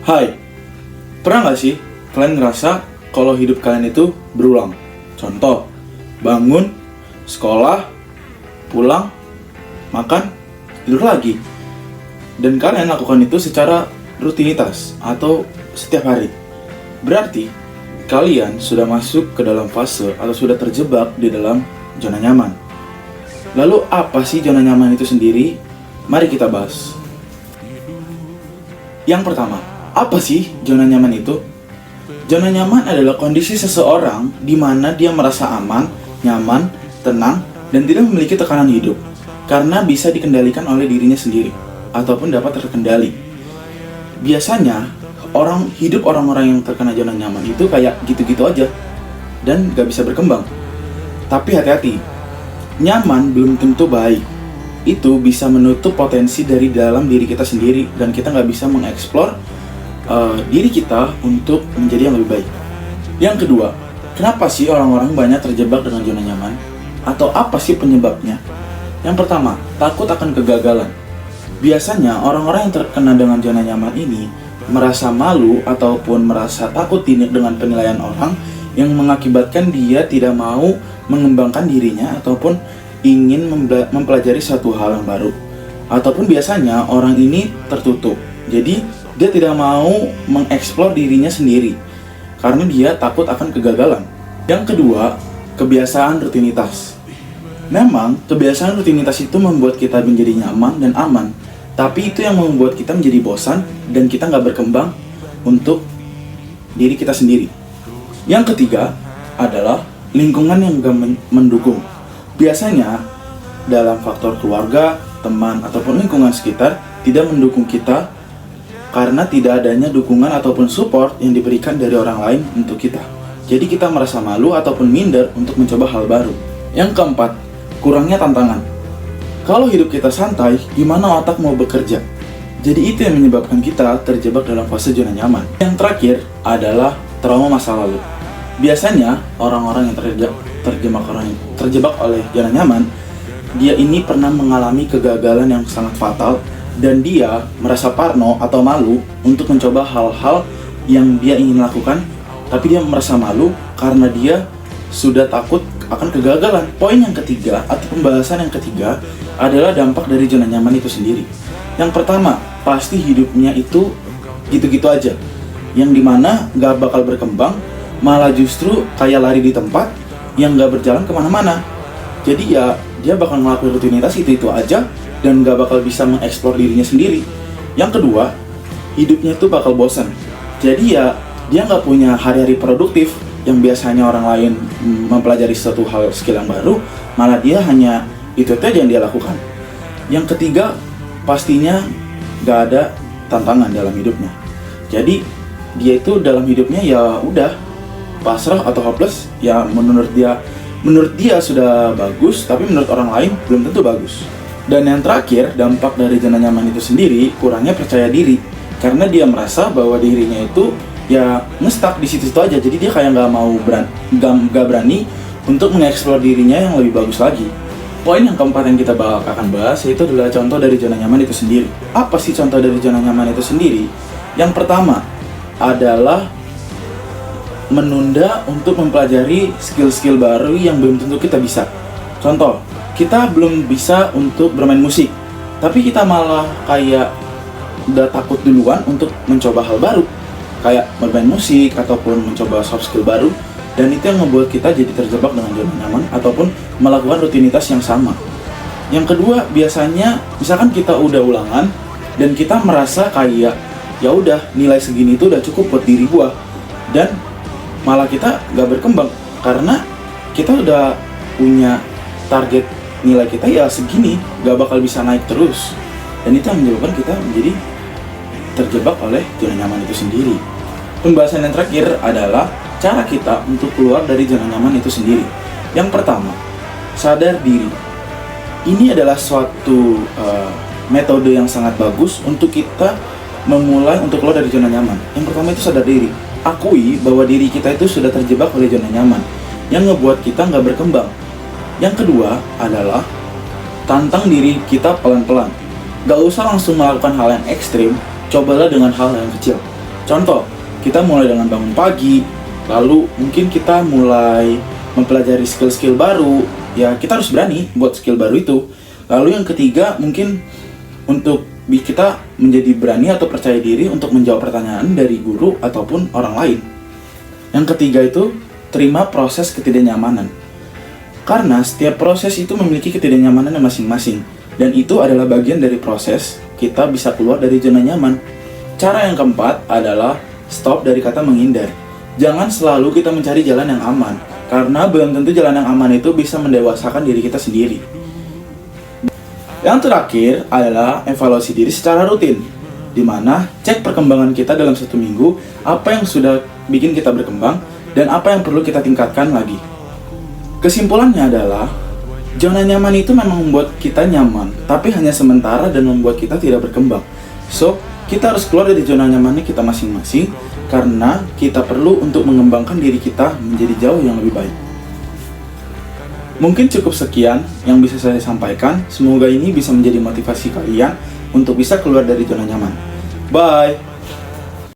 Hai, pernah nggak sih kalian ngerasa kalau hidup kalian itu berulang? Contoh, bangun, sekolah, pulang, makan, tidur lagi. Dan kalian lakukan itu secara rutinitas atau setiap hari. Berarti, kalian sudah masuk ke dalam fase atau sudah terjebak di dalam zona nyaman. Lalu apa sih zona nyaman itu sendiri? Mari kita bahas. Yang pertama, apa sih zona nyaman itu? Zona nyaman adalah kondisi seseorang di mana dia merasa aman, nyaman, tenang, dan tidak memiliki tekanan hidup karena bisa dikendalikan oleh dirinya sendiri ataupun dapat terkendali. Biasanya, orang-orang yang terkena zona nyaman itu kayak gitu-gitu aja dan gak bisa berkembang. Tapi hati-hati, nyaman belum tentu baik. Itu bisa menutup potensi dari dalam diri kita sendiri dan kita gak bisa mengeksplor diri kita untuk menjadi yang lebih baik. Yang kedua, kenapa sih orang-orang banyak terjebak dengan zona nyaman? Atau apa sih penyebabnya? Yang pertama, takut akan kegagalan. Biasanya orang-orang yang terkena dengan zona nyaman ini merasa malu ataupun merasa takut dengan penilaian orang yang mengakibatkan dia tidak mau mengembangkan dirinya ataupun ingin mempelajari satu hal yang baru. Ataupun biasanya orang ini tertutup. Jadi dia tidak mau mengeksplor dirinya sendiri karena dia takut akan kegagalan. Yang kedua, kebiasaan rutinitas. Memang, kebiasaan rutinitas itu membuat kita menjadi nyaman dan aman, tapi itu yang membuat kita menjadi bosan dan kita nggak berkembang untuk diri kita sendiri. Yang ketiga adalah lingkungan yang nggak mendukung. Biasanya, dalam faktor keluarga, teman, ataupun lingkungan sekitar tidak mendukung kita karena tidak adanya dukungan ataupun support yang diberikan dari orang lain untuk kita. Jadi kita merasa malu ataupun minder untuk mencoba hal baru. Yang keempat, kurangnya tantangan. Kalau hidup kita santai, gimana otak mau bekerja? Jadi itu yang menyebabkan kita terjebak dalam fase zona nyaman. Yang terakhir adalah trauma masa lalu. Biasanya orang-orang yang terjebak oleh zona nyaman, dia ini pernah mengalami kegagalan yang sangat fatal dan dia merasa parno atau malu untuk mencoba hal-hal yang dia ingin lakukan, tapi dia merasa malu karena dia sudah takut akan kegagalan. Poin yang ketiga atau pembahasan yang ketiga adalah dampak dari zona nyaman itu sendiri. Yang pertama, pasti hidupnya itu gitu-gitu aja, yang dimana gak bakal berkembang, malah justru kayak lari di tempat yang gak berjalan kemana-mana. Jadi ya, dia bakal ngelakuin rutinitas itu aja dan gak bakal bisa mengeksplor dirinya sendiri. Yang kedua, hidupnya itu bakal bosan. Jadi ya, dia gak punya hari-hari produktif yang biasanya orang lain mempelajari suatu hal skill yang baru, malah dia hanya itu aja yang dia lakukan. Yang ketiga, pastinya gak ada tantangan dalam hidupnya. Jadi dia itu dalam hidupnya ya udah pasrah atau hopeless. Ya menurut dia sudah bagus, tapi menurut orang lain belum tentu bagus. Dan yang terakhir, dampak dari zona nyaman itu sendiri, kurangnya percaya diri. Karena dia merasa bahwa dirinya itu ya ngestak di situ aja. Jadi dia kayak gak berani untuk mengeksplor dirinya yang lebih bagus lagi. Poin yang keempat yang kita akan bahas yaitu adalah contoh dari zona nyaman itu sendiri. Apa sih contoh dari zona nyaman itu sendiri? Yang pertama adalah menunda untuk mempelajari skill-skill baru yang belum tentu kita bisa. Contoh, kita belum bisa untuk bermain musik, tapi kita malah kayak udah takut duluan untuk mencoba hal baru, kayak bermain musik ataupun mencoba soft skill baru, dan itu yang membuat kita jadi terjebak dengan zona nyaman ataupun melakukan rutinitas yang sama. Yang kedua, biasanya misalkan kita udah ulangan dan kita merasa kayak ya udah nilai segini itu udah cukup buat diri gua, dan malah kita gak berkembang karena kita udah punya target nilai kita ya segini, gak bakal bisa naik terus. Dan itu yang menyebabkan kita menjadi terjebak oleh zona nyaman itu sendiri. Pembahasan yang terakhir adalah cara kita untuk keluar dari zona nyaman itu sendiri. Yang pertama, sadar diri. Ini adalah suatu metode yang sangat bagus untuk kita memulai untuk keluar dari zona nyaman. Yang pertama itu sadar diri. Akui bahwa diri kita itu sudah terjebak oleh zona nyaman yang ngebuat kita gak berkembang. Yang kedua adalah tantang diri kita pelan-pelan. Gak usah langsung melakukan hal yang ekstrim, cobalah dengan hal yang kecil. Contoh, kita mulai dengan bangun pagi, lalu mungkin kita mulai mempelajari skill-skill baru. Ya, kita harus berani buat skill baru itu. Lalu yang ketiga, mungkin untuk kita menjadi berani atau percaya diri untuk menjawab pertanyaan dari guru ataupun orang lain. Yang ketiga itu, terima proses ketidaknyamanan. Karena setiap proses itu memiliki ketidaknyamanannya masing-masing. Dan itu adalah bagian dari proses kita bisa keluar dari zona nyaman. Cara yang keempat adalah stop dari kata menghindar. Jangan selalu kita mencari jalan yang aman, karena belum tentu jalan yang aman itu bisa mendewasakan diri kita sendiri. Yang terakhir adalah evaluasi diri secara rutin, di mana cek perkembangan kita dalam 1 minggu, apa yang sudah bikin kita berkembang, dan apa yang perlu kita tingkatkan lagi. Kesimpulannya adalah, zona nyaman itu memang membuat kita nyaman, tapi hanya sementara dan membuat kita tidak berkembang. So, kita harus keluar dari zona nyamannya kita masing-masing, karena kita perlu untuk mengembangkan diri kita menjadi jauh yang lebih baik. Mungkin cukup sekian yang bisa saya sampaikan. Semoga ini bisa menjadi motivasi kalian untuk bisa keluar dari zona nyaman. Bye!